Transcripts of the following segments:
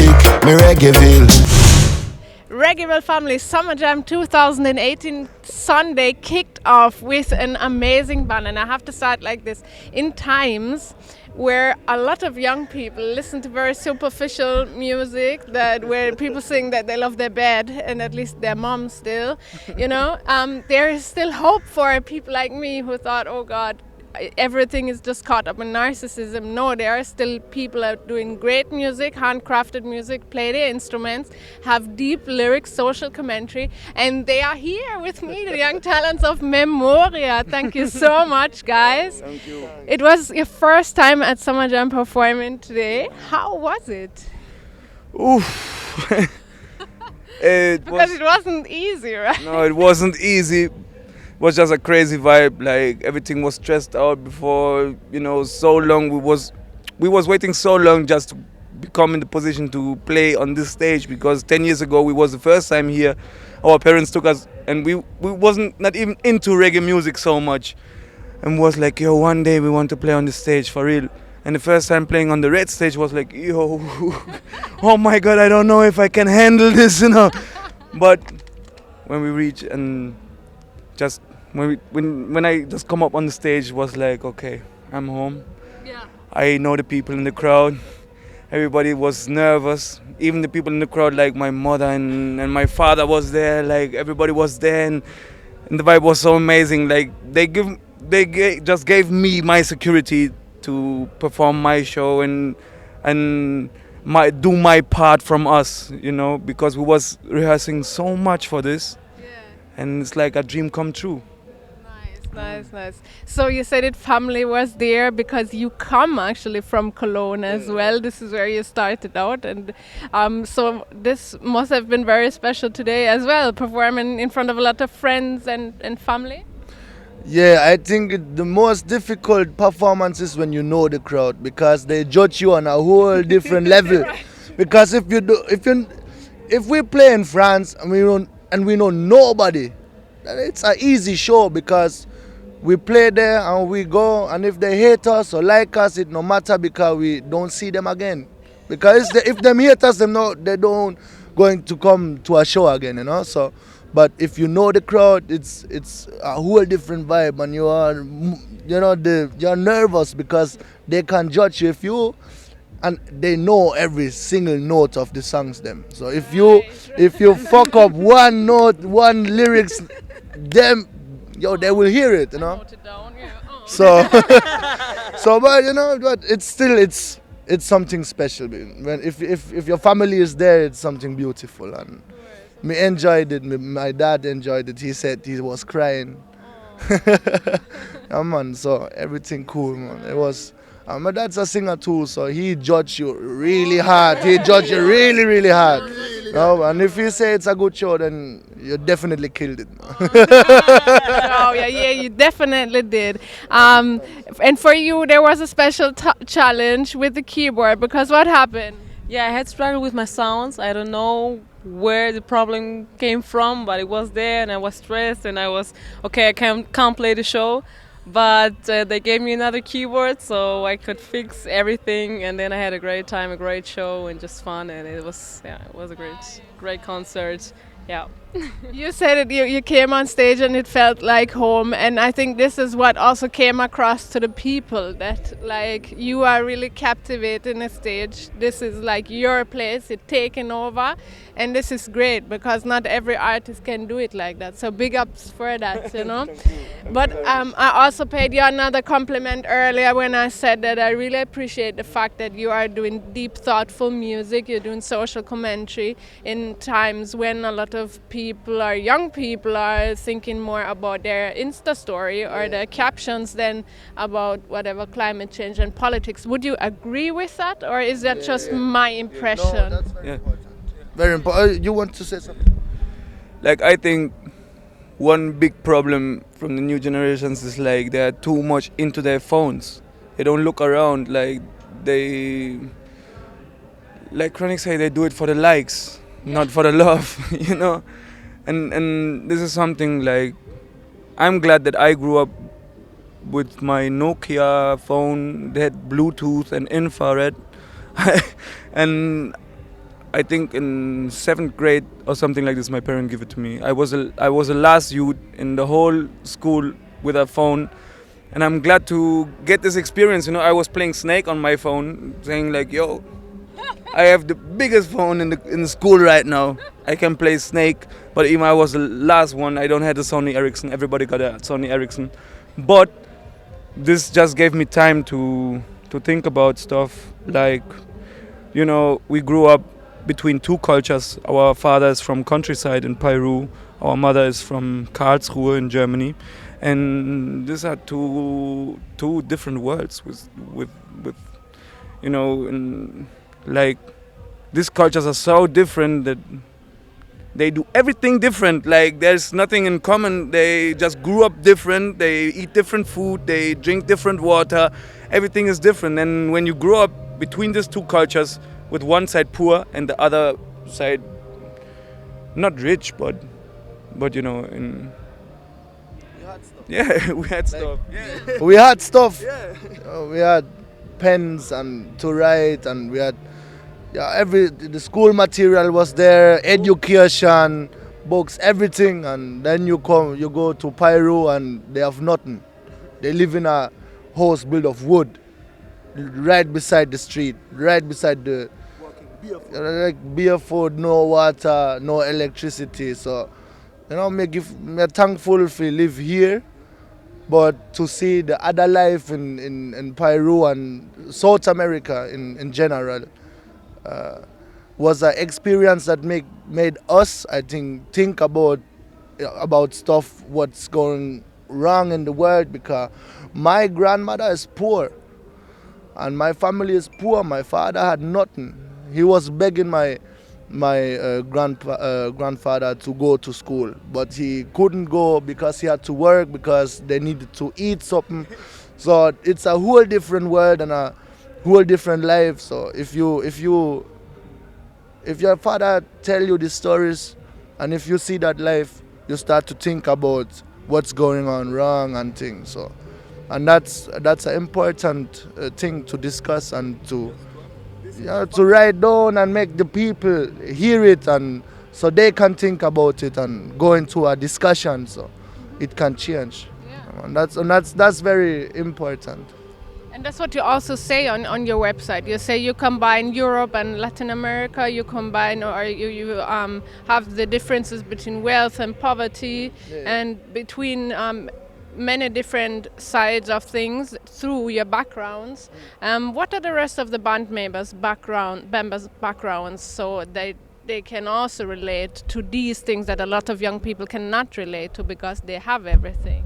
music, me Reggaeville. Reggaeville family SummerJam 2018 Sunday kicked off with an amazing band, and I have to start like this. In times where a lot of young people listen to very superficial music, that where people sing that they love their bed and at least their mom still, there is still hope for people like me who thought, oh God, everything is just caught up in narcissism. No, there are still people out doing great music, handcrafted music, play their instruments, have deep lyrics, social commentary, and they are here with me, the young talents of Memoria. Thank you so much, guys. Thank you. It was your first time at SummerJam performing today. How was it? Oof. Because it wasn't easy, right? No, it wasn't easy. It was just a crazy vibe. Like everything was stressed out before, so long. We was waiting so long just to become in the position to play on this stage, because 10 years ago we was the first time here. Our parents took us, and we wasn't not even into reggae music so much, and was like, yo, one day we want to play on the stage for real. And the first time playing on the red stage was like, yo, oh my God, I don't know if I can handle this, But when we reach and just when I just come up on the stage, was like, okay, I'm home. Yeah. I know the people in the crowd. Everybody was nervous. Even the people in the crowd, like my mother and my father was there. Like everybody was there, and the vibe was so amazing. Like just gave me my security to perform my show and do my part from us, because we was rehearsing so much for this. And it's like a dream come true. Nice. So you said it, family was there because you come actually from Cologne as well. This is where you started out, and so this must have been very special today as well, performing in front of a lot of friends and family. Yeah, I think the most difficult performance is when you know the crowd, because they judge you on a whole different level. Right. Because if we play in France and we know nobody, then it's an easy show, because we play there and we go, and if they hate us or like us, it no matter, because we don't see them again. Because if them hate us, they don't going to come to a show again, So, but if you know the crowd, it's a whole different vibe, and you're nervous because they can judge you and they know every single note of the songs them. So if you fuck up one note, one lyrics, they will hear it, I wrote it down, yeah. Oh. So but it's something special. If your family is there, it's something beautiful, and me enjoyed it. My dad enjoyed it. He said he was crying. Yeah, man. So everything cool, man. It was. My dad's a singer too, so he judged you really hard. He judged you really, really hard. And if you say it's a good show, then you definitely killed it. Oh yeah, you definitely did. And for you, there was a special challenge with the keyboard, because what happened? Yeah, I had struggled with my sounds. I don't know where the problem came from, but it was there, and I was stressed, and I was, okay, I can't play the show. But they gave me another keyboard so I could fix everything, and then I had a great time, a great show, and just fun, and it was a great concert. Yeah. You said it, you came on stage and it felt like home, and I think this is what also came across to the people, that like you are really captivating the stage. This is like your place, it's taken over, and this is great because not every artist can do it like that. So big ups for that, But I also paid you another compliment earlier when I said that I really appreciate the fact that you are doing deep, thoughtful music, you're doing social commentary in times when a lot of young people are thinking more about their Insta story or their captions than about whatever climate change and politics. Would you agree with that, or is that just my impression? No, that's very important. Very important. You want to say something? Like, I think one big problem from the new generations is like they're too much into their phones. They don't look around. Like Chronic say, they do it for the likes, not for the love, And this is something like, I'm glad that I grew up with my Nokia phone that had Bluetooth and infrared. And I think in 7th grade or something like this, my parents gave it to me. I was the last youth in the whole school with a phone, and I'm glad to get this experience. You know, I was playing Snake on my phone, saying like, "Yo, I have the biggest phone in the school right now. I can play Snake." But even I was the last one. I don't have the Sony Ericsson. Everybody got a Sony Ericsson, but this just gave me time to think about stuff like, you know, we grew up between two cultures. Our father is from countryside in Peru. Our mother is from Karlsruhe in Germany, and these are two different worlds with you know, and like these cultures are so different that they do everything different. Like there's nothing in common. They just grew up different. They eat different food. They drink different water. Everything is different. And when you grow up between these two cultures, with one side poor and the other side not rich, but you know, in yeah, we had stuff. Yeah. We had stuff. Yeah. We had pens and to write, and we had the school material was there, education, books, everything. And then you go to Peru and they have nothing. They live in a house built of wood, right beside the street, right beside the like barefoot, no water, no electricity. So, you know, me thankful to live here, but to see the other life in Peru and South America in general was an experience that made us, I think about stuff, what's going wrong in the world, because my grandmother is poor and my family is poor. My father had nothing. He was begging my grandfather to go to school, but he couldn't go because he had to work, because they needed to eat something. So it's a whole different world and a whole different life. So if your father tell you these stories, and if you see that life, you start to think about what's going on wrong and things. So, and that's an important thing to discuss and to write down and make the people hear it, and so they can think about it and go into a discussion, so it can change. Yeah. And that's very important. And that's what you also say on your website. You say you combine Europe and Latin America. You combine, or you have the differences between wealth and poverty, and between many different sides of things through your backgrounds. What are the rest of the band members' backgrounds, so they can also relate to these things that a lot of young people cannot relate to because they have everything?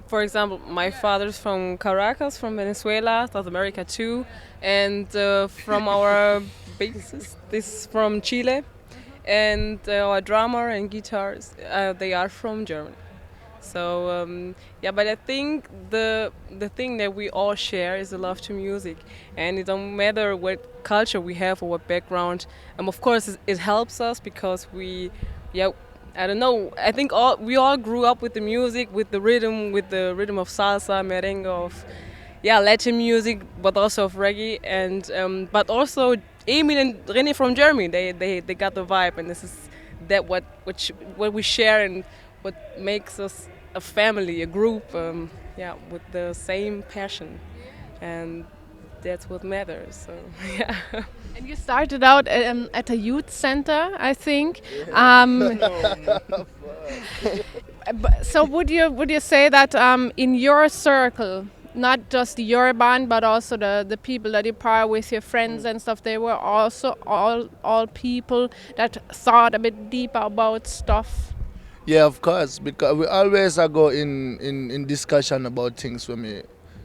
For example, my father's from Caracas, from Venezuela, South America too, and from our bassist, this is from Chile, and our drummer and guitars, they are from Germany. So but I think the thing that we all share is the love to music, and it don't matter what culture we have or what background. Of course, it helps us because I don't know. I think we all grew up with the music, with the rhythm of salsa, merengue, of Latin music, but also of reggae, and but also Emil and René from Germany. They got the vibe, and this is what we share and what makes us a family, a group, with the same passion, and that's what matters. So yeah. And you started out at a youth center, I think. So would you say that in your circle, not just your band, but also the people that you par with, your friends and stuff, they were also all people that thought a bit deeper about stuff? Yeah, of course, because we always go in discussion about things when we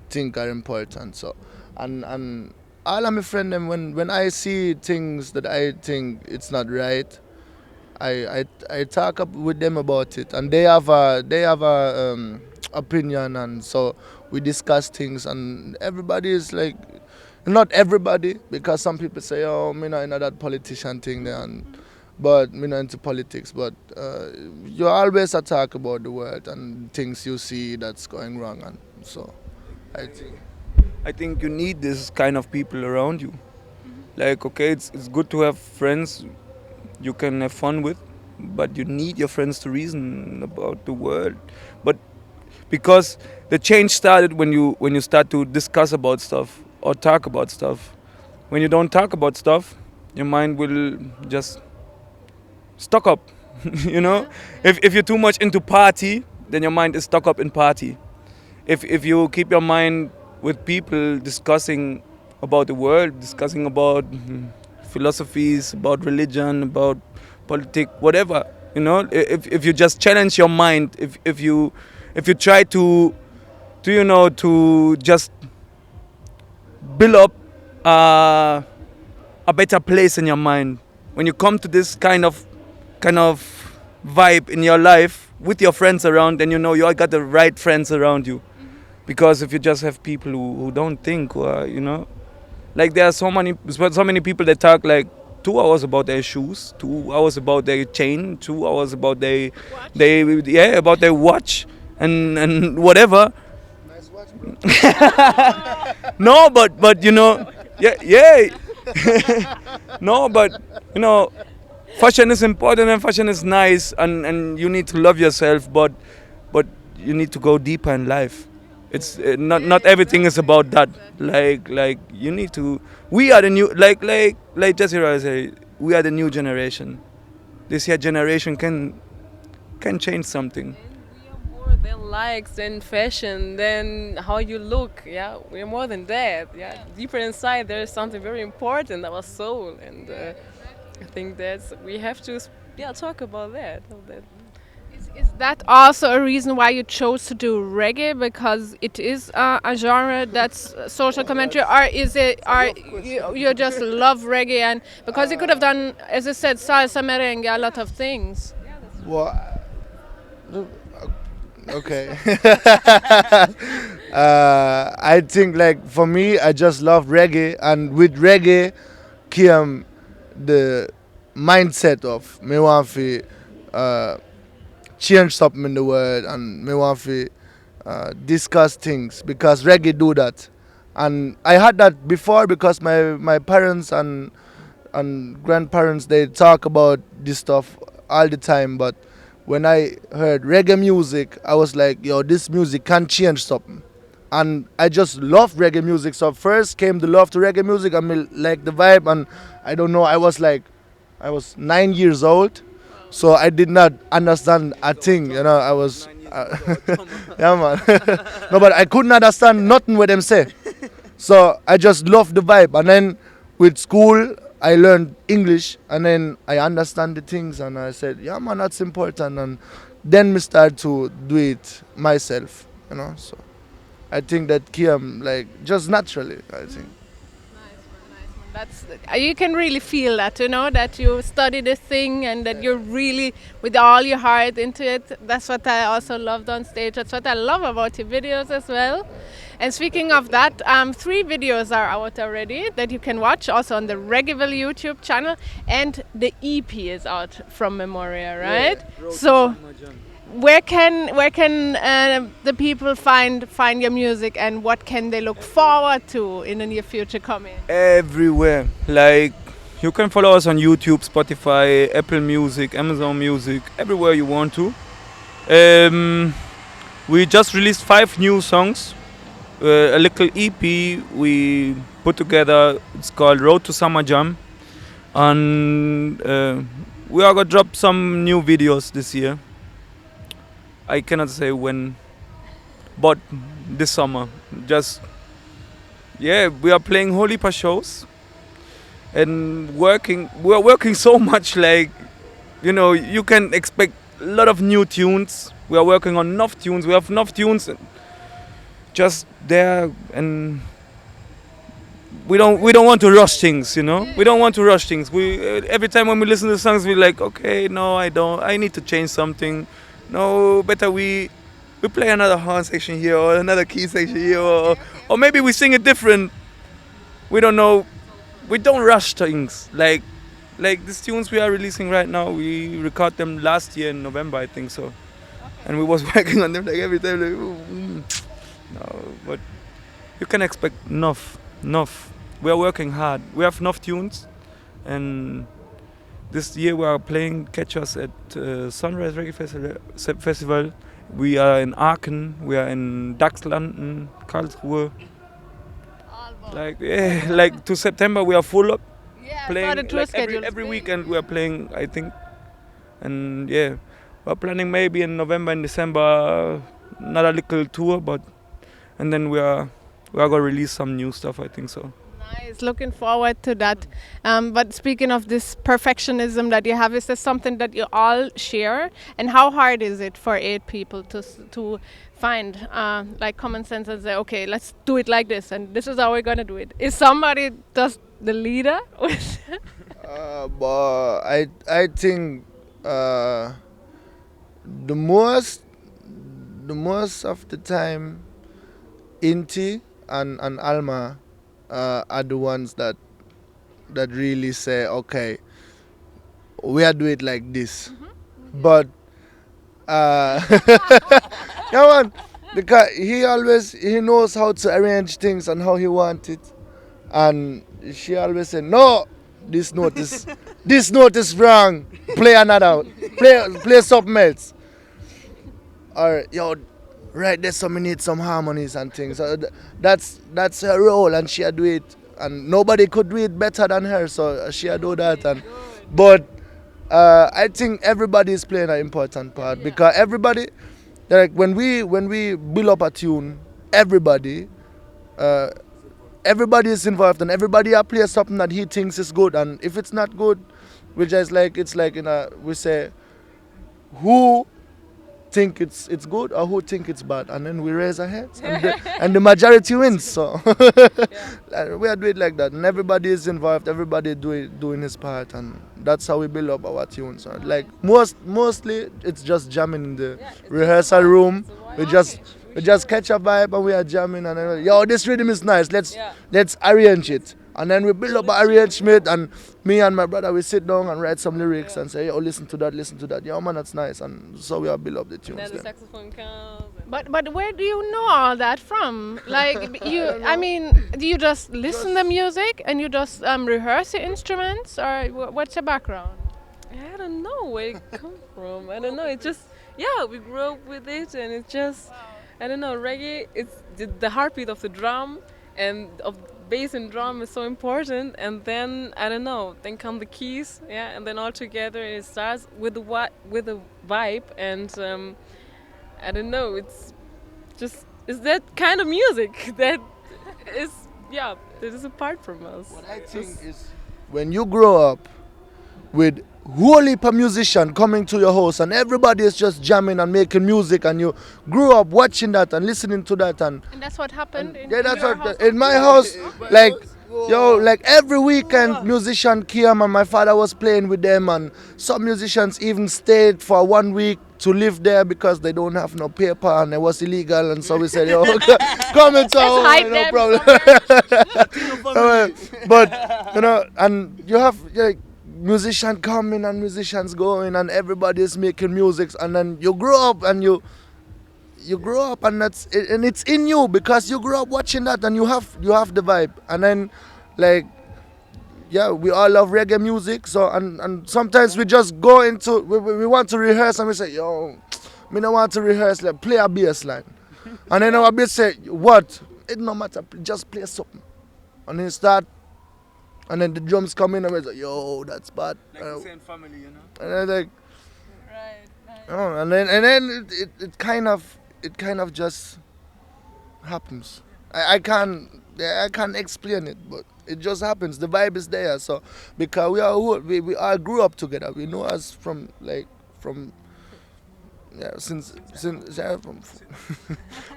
think are important. So, and all of my friends, when I see things that I think it's not right, I talk up with them about it, and they have a opinion, and so we discuss things, and everybody is like, not everybody, because some people say, oh, me not in that politician thing there, but me not into politics, but you always talk about the world and things you see that's going wrong, and so I think you need this kind of people around you. Like, okay, it's good to have friends you can have fun with, but you need your friends to reason about the world. But because the change started when you start to discuss about stuff or talk about stuff. When you don't talk about stuff, your mind will just stuck up. You know, if you're too much into party, then your mind is stuck up in party. If you keep your mind with people discussing about the world, discussing about philosophies, about religion, about politics, whatever, you know, if you just challenge your mind, if you try to to just build up a better place in your mind, when you come to this kind of vibe in your life with your friends around, then you know you all got the right friends around you. Because if you just have people who don't think, who are, like there are so many people that talk like 2 hours about their shoes, 2 hours about their chain, 2 hours about about their watch and whatever. Nice watch, bro. No, but yeah. No, but fashion is important and fashion is nice, and you need to love yourself, but you need to go deeper in life. It's not everything is about that. Like you need to. We are the new, like Jesse Roy say, we are the new generation. This year generation can change something. We are more than likes, than fashion, than how you look. Yeah, we're more than that. Yeah, deeper inside there is something very important, our soul, and I think that's we have to talk about that. Is that also a reason why you chose to do reggae, because it is a genre that's social commentary, or is it, or you just love reggae, and because you could have done, as I said, salsa, merengue, a lot of things. Well, okay. I think like for me, I just love reggae, and with reggae came the mindset of me want to change something in the world, and me want to discuss things because reggae do that. And I had that before because my parents and grandparents, they talk about this stuff all the time. But when I heard reggae music, I was like, yo, this music can change something. And I just love reggae music. So first came the love to reggae music. I mean, like the vibe, and I don't know. I was 9 years old, so I did not understand a thing. I was, yeah, man. No, but I couldn't understand nothing what them say. So I just love the vibe, and then with school I learned English, and then I understand the things, and I said, yeah, man, that's important, and then we start to do it myself. So I think that came like just naturally. I think. That's, you can really feel that, that you study this thing and that you're really with all your heart into it. That's what I also loved on stage. That's what I love about your videos as well. And speaking of that, 3 videos are out already that you can watch also on the Reggaeville YouTube channel, and the EP is out from Memoria, right? So where can the people find your music, and what can they look forward to in the near future coming? Everywhere. Like, you can follow us on YouTube, Spotify, Apple Music, Amazon Music, everywhere you want to. We just released 5 new songs. A little EP we put together. It's called Road to SummerJam, and we are gonna drop some new videos this year. I cannot say when, but this summer. We are playing whole heap of shows and working. We are working so much, like, you can expect a lot of new tunes. We are working on enough tunes. We have enough tunes just there, and we don't want to rush things. We don't want to rush things. We every time when we listen to songs, we're like, okay, no, I need to change something. No, better we play another horn section here, or another key section here, or maybe we sing it different. We don't know. We don't rush things. Like these tunes we are releasing right now, we record them last year in November, I think so. And we was working on them like every time, like, no, but you can expect enough we are working hard. We have enough tunes, and this year we are playing Catch Us at Sunrise Reggae Festival. We are in Aachen, we are in Dachslanden, Karlsruhe. Like to September we are full up. Yeah, Playing like every weekend we are playing, I think. And yeah, we're planning maybe in November and December another little tour, and then we are gonna release some new stuff, I think so. Nice, looking forward to that. But speaking of this perfectionism that you have, is this something that you all share? And how hard is it for 8 people to find like common sense and say, okay, let's do it like this, and this is how we're gonna do it? Is somebody just the leader? But I think the most of the time, Inti and Alma are the ones that really say, okay, we are do it like this. But come on, because he knows how to arrange things and how he wants it, and she always say, no, this note is wrong. Play another, play something else, or yo, right there, so we need some harmonies and things. So that's her role, and she do it, and nobody could do it better than her. So she do that, but I think everybody is playing an important part, because everybody, like when we build up a tune, everybody is involved, and everybody plays something that he thinks is good, and if it's not good, we just we say who think it's good or who think it's bad, and then we raise our heads, and the majority wins. So we are doing it like that, and everybody is involved, everybody doing his part, and that's how we build up our tunes. So, like mostly it's just jamming in the rehearsal room. We just catch a vibe and we are jamming, and then, yo, this rhythm is nice, let's arrange it. And then we build up an arrangement, and me and my brother, we sit down and write some lyrics and say, oh, listen to that. Yeah, man, that's nice. And so we build up the tunes. Then the saxophone comes. But where do you know all that from? Like, I mean, do you just listen to music and you just rehearse your instruments, or what's your background? I don't know where it comes from. I don't know. It just, we grew up with it, and it just, I don't know, reggae, it's the heartbeat of the drum and of bass and drum is so important, and then I don't know, then come the keys, and then all together it starts with the vibe, and I don't know, it's that kind of music that is apart from us. What I think is, when you grow up with whole heap of musician coming to your house and everybody is just jamming and making music, and you grew up watching that and listening to that, and that's what happened in my house. Like, like every weekend musician came and my father was playing with them, and some musicians even stayed for 1 week to live there because they don't have no paper and it was illegal, and so we said, yo, come into our home, no problem. But and you have musicians coming and musicians going, and everybody is making music, and then you grow up and you grow up, and it's in you because you grew up watching that, and you have the vibe, and then we all love reggae music. So and sometimes we just go into we want to rehearse, and we say, yo, me don't want to rehearse, like play a bass line, and then our bass say, what? It no matter, just play something, and then start. And then the drums come in and we're like, yo, that's bad. Like the same family, you know? And then Right. and then it kind of just happens. I can't explain it, but it just happens. The vibe is there. So because we all grew up together. We know us from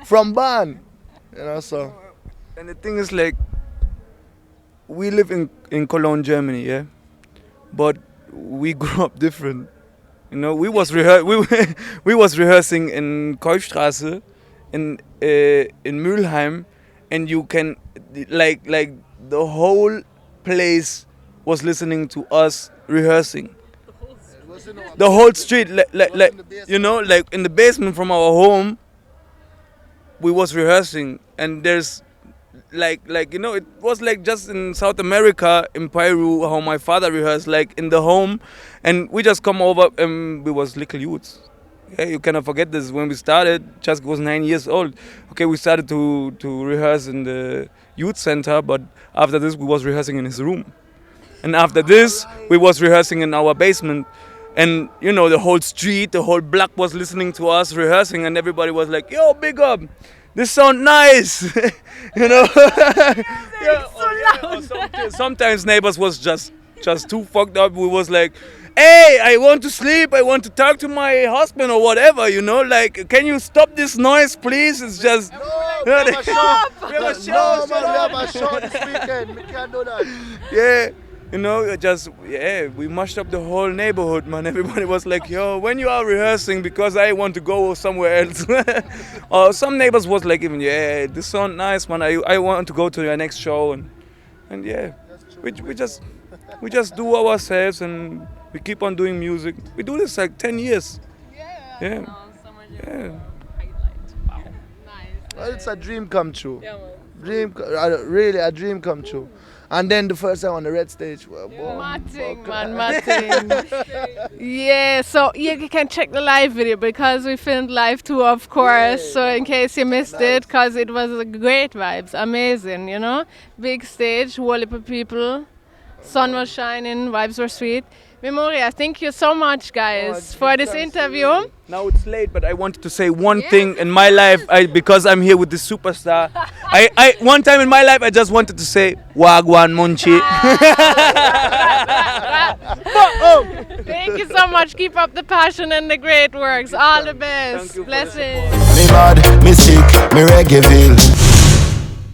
from barn, so. And the thing is, like, we live in Cologne, Germany, yeah, but we grew up different. We was rehearsing in Kolbstraße, in Mülheim, and you can like the whole place was listening to us rehearsing. The whole street, like in the basement from our home, we was rehearsing, and there's like you know, it was like just in South America, in Peru, how my father rehearsed, like in the home, and we just come over and we was little youths. Yeah, you cannot forget this. When we started, Chask was 9 years old. Okay, we started to rehearse in the youth center, but after this we was rehearsing in his room. And after this, we was rehearsing in our basement. And, you know, the whole street, the whole block was listening to us rehearsing, and everybody was like, yo, big up, this sound nice. You know? Sometimes neighbors was just too fucked up. We was like, hey, I want to sleep, I want to talk to my husband or whatever, you know, like, can you stop this noise, please? It's just... No, we have a show. We have a show this weekend. We can't do that. Yeah. You know, we mashed up the whole neighborhood, man. Everybody was like, yo, when you are rehearsing, because I want to go somewhere else. Or some neighbors was like, even, yeah, this sound nice, man. I want to go to your next show. And yeah, we just do ourselves, and we keep on doing music. We do this like 10 years. Yeah. Yeah. Well, it's a dream come true. Yeah, man. Really a dream come true. And then the first time on the red stage. Well, Matting, man, matting. Yeah, so you can check the live video because we filmed live too, of course. Yeah. So in case you missed it, because it was great vibes, amazing, you know. Big stage, whole heap of people. Sun was shining, vibes were sweet. Memoria, thank you so much, guys, for this interview. Now it's late, but I wanted to say one thing in my life, because I'm here with the superstar. I one time in my life, I just wanted to say, Wagwan Munchy. Thank you so much. Keep up the passion and the great works. All the best. Blessings. Me bad, me sick, me Reggaeville.